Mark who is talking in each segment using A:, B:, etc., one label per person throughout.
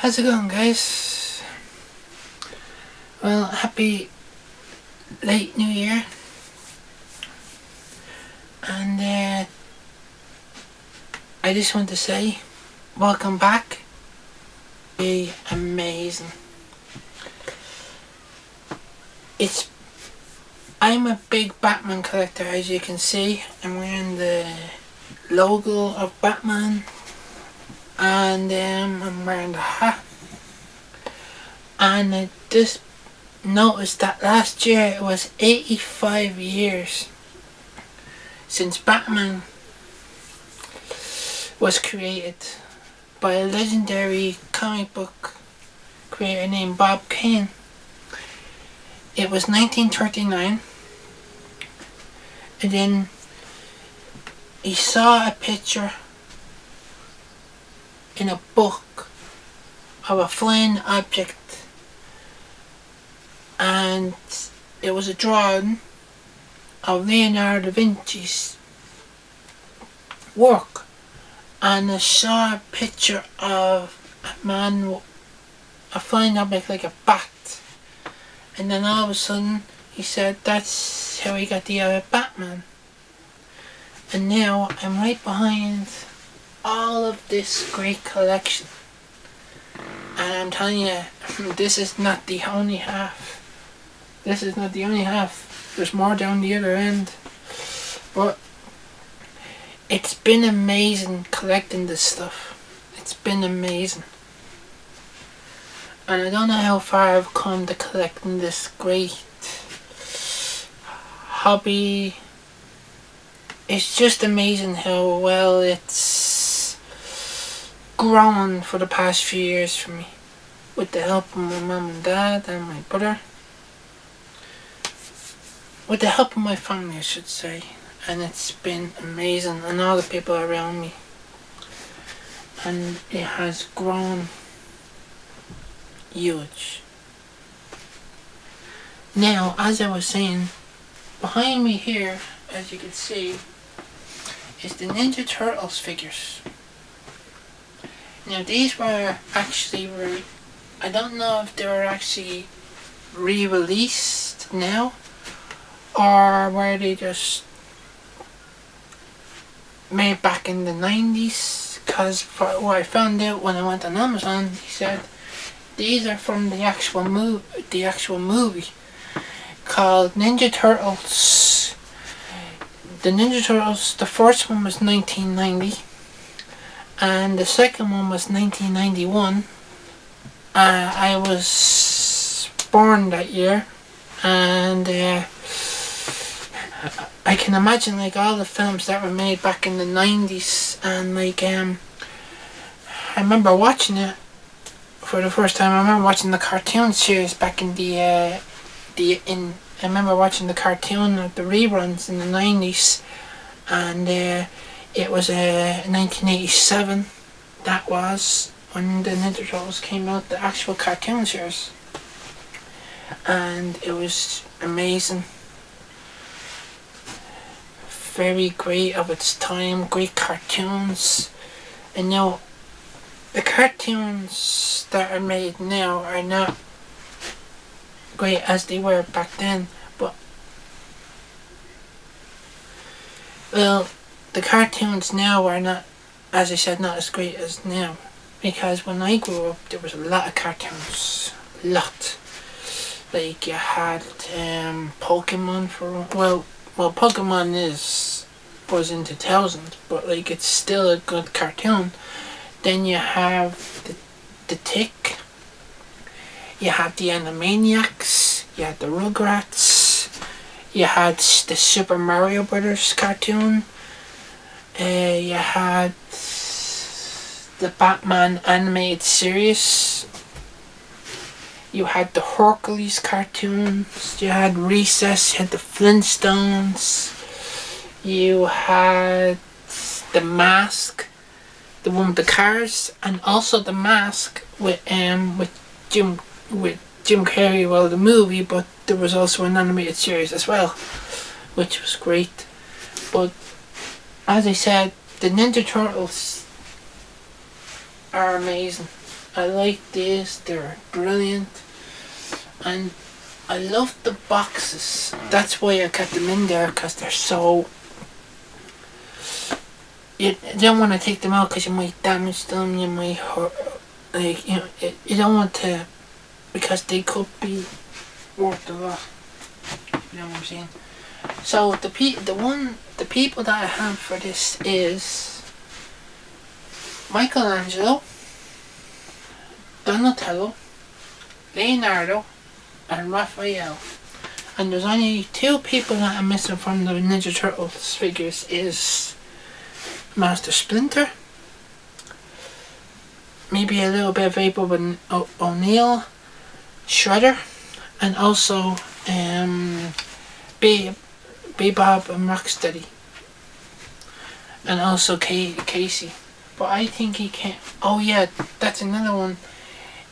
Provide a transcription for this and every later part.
A: How's it going, guys? Well, happy late New Year. And I just want to say, welcome back. Be amazing. I'm a big Batman collector, as you can see. I'm wearing the logo of Batman, and I'm wearing the hat. And I just noticed that last year it was 85 years since Batman was created by a legendary comic book creator named Bob Kane. It was 1939, and then he saw a picture in a book of a flying object, and it was a drawing of Leonardo da Vinci's work, and I saw a picture of a man, a flying object like a bat, and then all of a sudden he said that's how he got the Batman. And now I'm right behind all of this great collection, and I'm telling you, this is not the only half. This is not the only half. There's more down the other end. But it's been amazing collecting this stuff. It's been amazing. And I don't know how far I've come to collecting this great hobby. It's just amazing how well it's grown for the past few years for me, with the help of my mum and dad and my brother. With the help of my family, I should say. And it's been amazing, and all the people around me. And it has grown huge. Now, as I was saying, behind me here, as you can see, is the Ninja Turtles figures. Now, these were actually, I don't know if they were actually re-released now, or were they just made back in the 90s, because what I found out when I went on Amazon, he said these are from the actual movie called Ninja Turtles. The Ninja Turtles, the first one was 1990 and the second one was 1991. I was born that year, and I can imagine like all the films that were made back in the 90s, and like I remember watching it for the first time. I remember watching the cartoon series back in I remember watching the cartoon of the reruns in the 90s, and it was 1987. That was when the Ninja Turtles came out, the actual cartoon series, and it was amazing. Very great of its time, great cartoons. And now the cartoons that are made now are not great as they were back then, but well, the cartoons now are not, as I said, not as great as now, because when I grew up there was a lot of cartoons, a lot. Like you had Pokemon for well, Pokemon was in 2000, but like it's still a good cartoon. Then you have the Tick, you had the Animaniacs, you had the Rugrats, you had the Super Mario Brothers cartoon, you had the Batman animated series, you had the Hercules cartoons, you had Recess, you had the Flintstones, you had the Mask, the one with the cars, and also the Mask with Jim Carrey, well, the movie, but there was also an animated series as well, which was great. But as I said, the Ninja Turtles are amazing. I like these. They're brilliant. And I love the boxes. That's why I kept them in there, because they're so... You don't want to take them out because you might damage them, you might hurt... Like, you don't want to... Because they could be worth a lot. You know what I'm saying? So the people that I have for this is Michelangelo, Donatello, Leonardo, and Raphael. And there's only 2 people that I'm missing from the Ninja Turtles figures is Master Splinter, maybe a little bit of April O'Neil, Shredder, and also Bebop and Rocksteady, and also Casey. But I think he can't. Oh yeah, that's another one.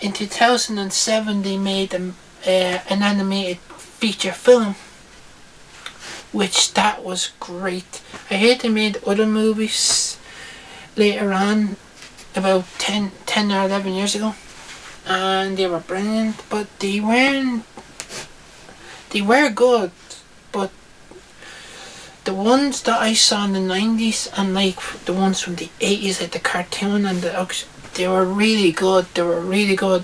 A: In 2007 they made an animated feature film, which that was great. I heard they made other movies later on, about 10 or 11 years ago, and they were brilliant, but they were good, but the ones that I saw in the 90s and like the ones from the 80s, like the cartoon and they were really good. They were really good.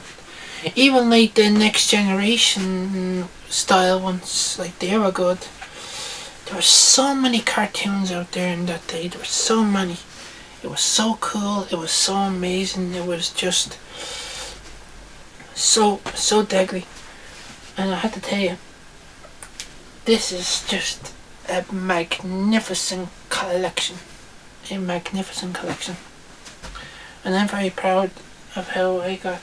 A: Even like the Next Generation style ones, like they were good. There were so many cartoons out there in that day. There were so many. It was so cool. It was so amazing. It was just so deadly. And I had to tell you, this is just a magnificent collection. A magnificent collection. And I'm very proud of how I got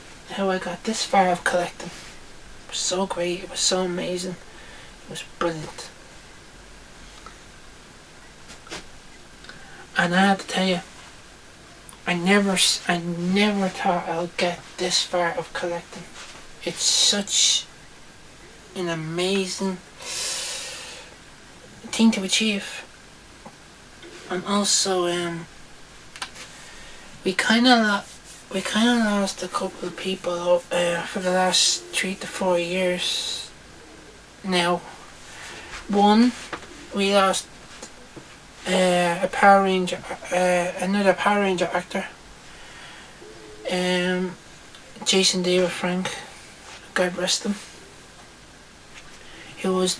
A: this far of collecting. It was so great. It was so amazing. It was brilliant. And I have to tell you, I never thought I'll get this far of collecting. It's such an amazing thing to achieve. And also, we kind of lost a couple of people for the last 3 to 4 years now. One, we lost a Power Ranger, another Power Ranger actor, Jason David Frank, God rest him. He was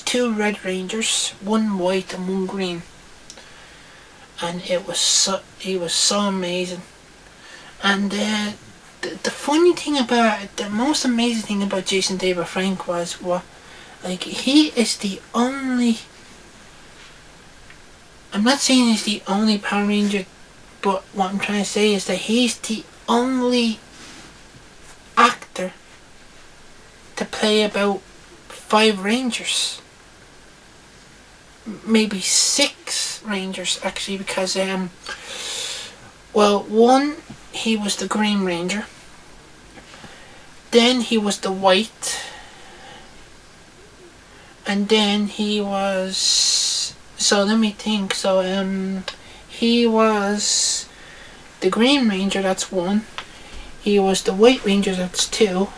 A: 2 Red Rangers, 1 white and 1 green, and he was so amazing. And the funny thing about it, the most amazing thing about Jason David Frank was he is the only. I'm not saying he's the only Power Ranger, but what I'm trying to say is that he's the only actor to play about 5 Rangers. Maybe 6 Rangers actually, because one, he was the Green Ranger, then he was the White, and then he was... So let me think. So he was the Green Ranger, that's 1. He was the White Ranger, that's 2.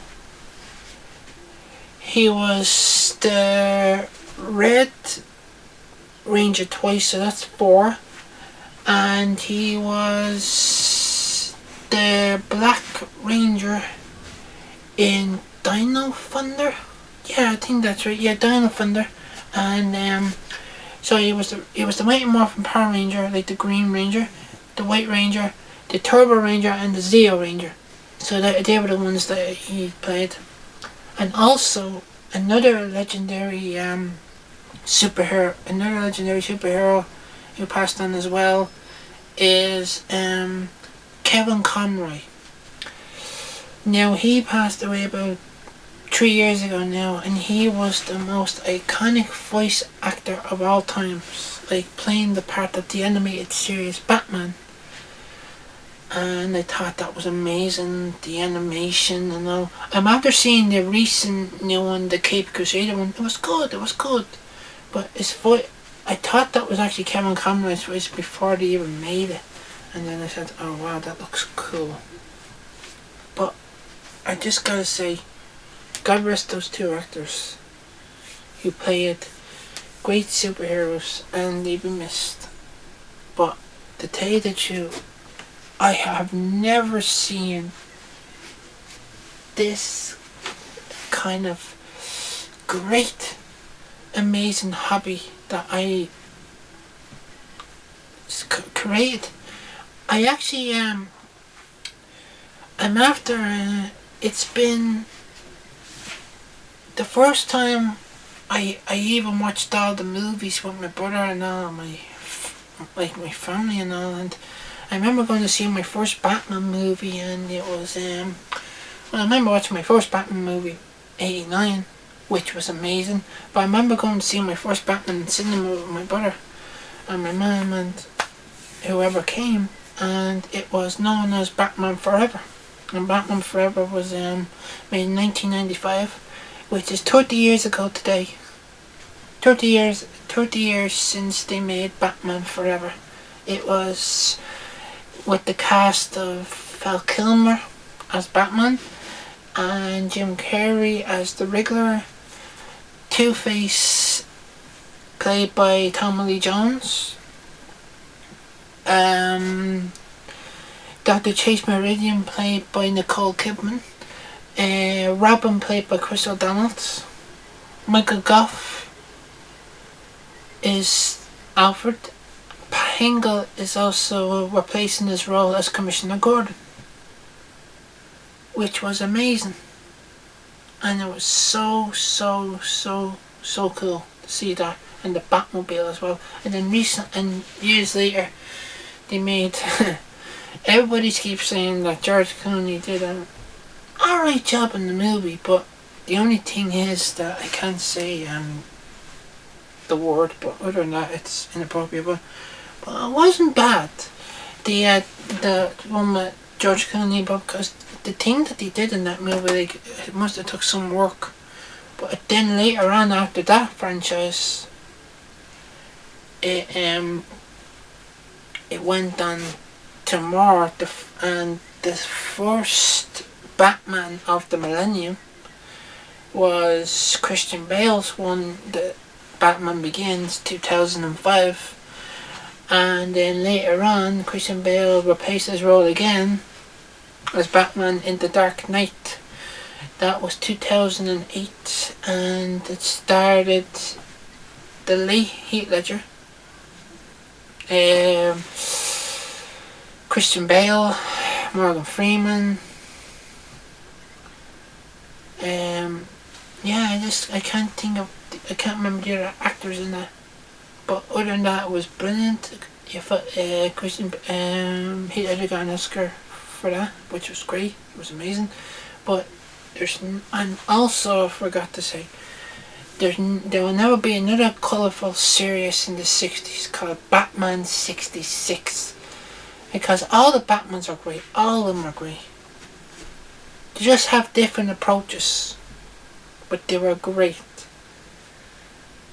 A: He was the Red Ranger twice, so that's 4. And he was the Black Ranger in Dino Thunder. Yeah, I think that's right. Yeah, Dino Thunder. And so he was the Mighty Morphin Power Ranger, like the Green Ranger, the White Ranger, the Turbo Ranger, and the Zeo Ranger. So they were the ones that he played. And also another legendary superhero who passed on as well is Kevin Conroy. Now he passed away about 3 years ago now, and he was the most iconic voice actor of all times, like playing the part of the animated series Batman. And I thought that was amazing, the animation and all. After seeing the recent new one, the Cape Crusader one, it was good. But his voice, I thought that was actually Kevin Conroy's voice before they even made it. And then I said, oh wow, that looks cool. But I just gotta say, God rest those two actors who played great superheroes, and they've been missed. But to tell you the truth, I have never seen this kind of great, amazing hobby that I created. I actually I'm after it's been the first time I even watched all the movies with my brother and all my family and all, and I remember going to see my first Batman movie, and it was I remember watching my first Batman movie, 89, which was amazing. But I remember going to see my first Batman in cinema with my brother and my mum and whoever came, and it was known as Batman Forever. And Batman Forever was made in 1995, which is 30 years ago today. 30 years since they made Batman Forever. It was with the cast of Val Kilmer as Batman and Jim Carrey as the Riddler, Two-Face played by Tommy Lee Jones, Dr. Chase Meridian played by Nicole Kidman, Robin played by Chris O'Donnell, Michael Goff is Alfred, Hingle is also replacing his role as Commissioner Gordon, which was amazing, and it was so cool to see that, and the Batmobile as well. And then years later they made everybody keeps saying that George Clooney did an alright job in the movie, but the only thing is that I can't say the word, but other than that it's inappropriate, but it wasn't bad. The one with George Clooney, but because the thing that they did in that movie, like, it must have took some work. But then later on, after that franchise, it went on to more, and the first Batman of the Millennium was Christian Bale's one, the Batman Begins, 2005. And then later on, Christian Bale replaced his role again as Batman in The Dark Knight. That was 2008, and it started the late Heath Ledger, Christian Bale, Morgan Freeman. I can't remember the other actors in that. But other than that, it was brilliant. Christian Heath Ledger got an Oscar for that, which was great. It was amazing. But and also I forgot to say, there will never be another colourful series in the 60s called Batman 66, because all the Batmans are great. All of them are great. They just have different approaches, but they were great.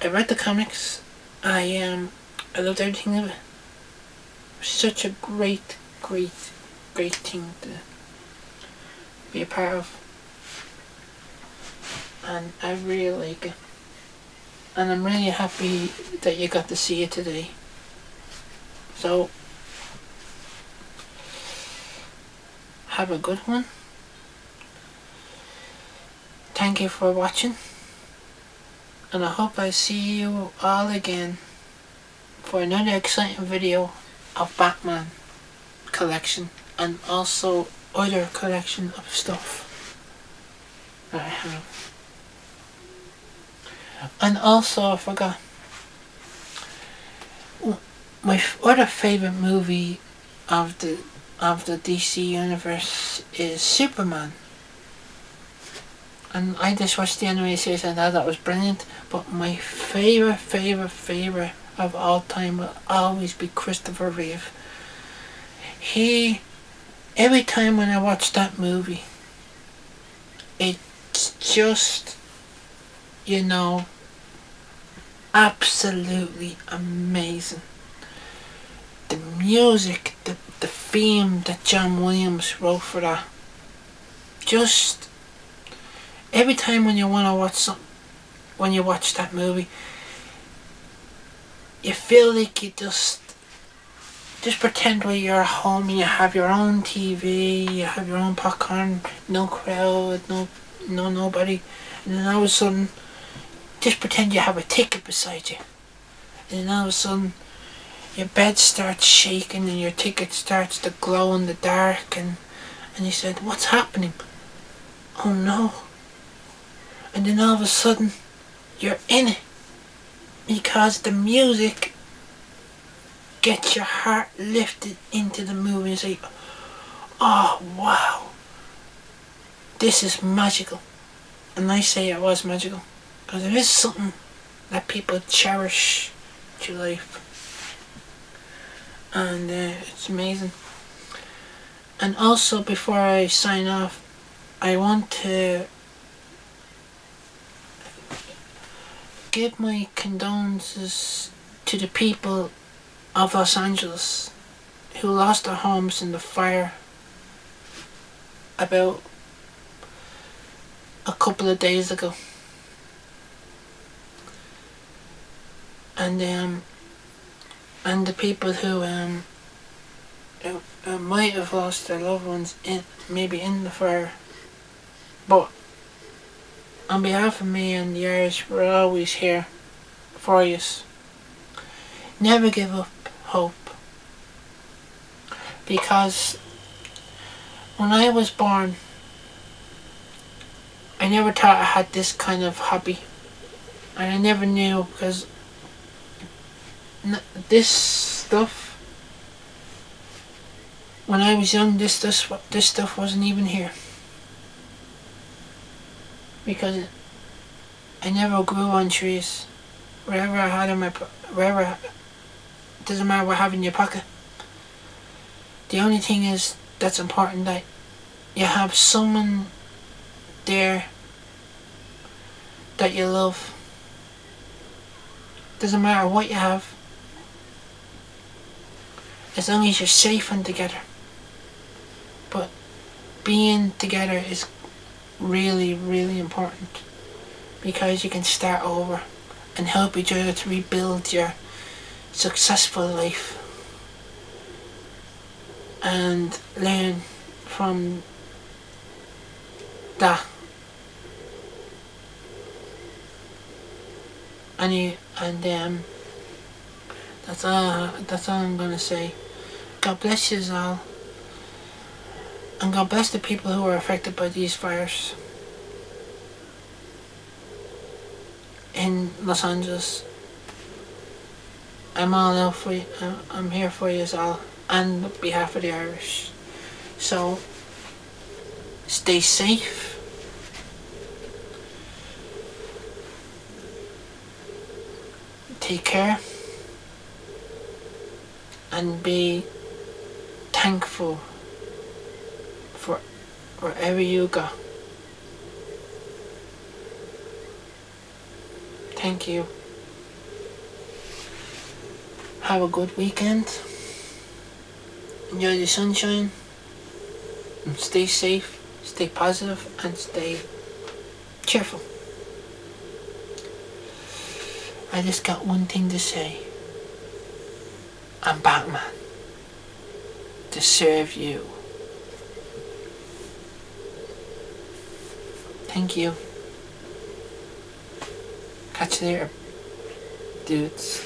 A: I read the comics. I loved everything of it. It was such a great thing to be a part of, and I really like it, and I'm really happy that you got to see it today. So have a good one. Thank you for watching, and I hope I see you all again for another exciting video of Batman collection, and also other collection of stuff that I have. And also I forgot, my other favourite movie of the DC universe is Superman. And I just watched the animated series and I thought that was brilliant, but my favourite of all time will always be Christopher Reeve. Every time when I watch that movie, it's just, absolutely amazing. The music, the theme that John Williams wrote for that. Just every time when you want to watch when you watch that movie, you feel like you just pretend like you're at home and you have your own TV, you have your own popcorn, no crowd, nobody, and then all of a sudden, just pretend you have a ticket beside you, and then all of a sudden, your bed starts shaking and your ticket starts to glow in the dark, and you said, "What's happening? Oh no!" And then all of a sudden, you're in it because the music gets your heart lifted into the movie and say, "Oh wow, this is magical." And I say it was magical because it is something that people cherish to life, and it's amazing. And also, before I sign off, I want to give my condolences to the people of Los Angeles who lost their homes in the fire about a couple of days ago. And the people who might have lost their loved ones maybe in the fire. But on behalf of me and the Irish, we're always here for you. Never give up hope. Because when I was born, I never thought I had this kind of hobby. And I never knew, because this stuff, when I was young, this stuff wasn't even here. Because I never grew on trees. Wherever I had in my, it doesn't matter what I have in your pocket. The only thing is that's important, that you have someone there that you love. Doesn't matter what you have, as long as you're safe and together. But being together is really, really important, because you can start over and help each other to rebuild your successful life and learn from that. And that's all I'm gonna say. God bless you all, and God bless the people who are affected by these fires in Los Angeles. I'm all out for you. I'm here for you all, and on behalf of the Irish. So stay safe. Take care. And be thankful for wherever you go. Thank you. Have a good weekend. Enjoy the sunshine. And stay safe, stay positive, and stay cheerful. I just got one thing to say. I'm Batman, to serve you. Thank you. Catch you later, dudes.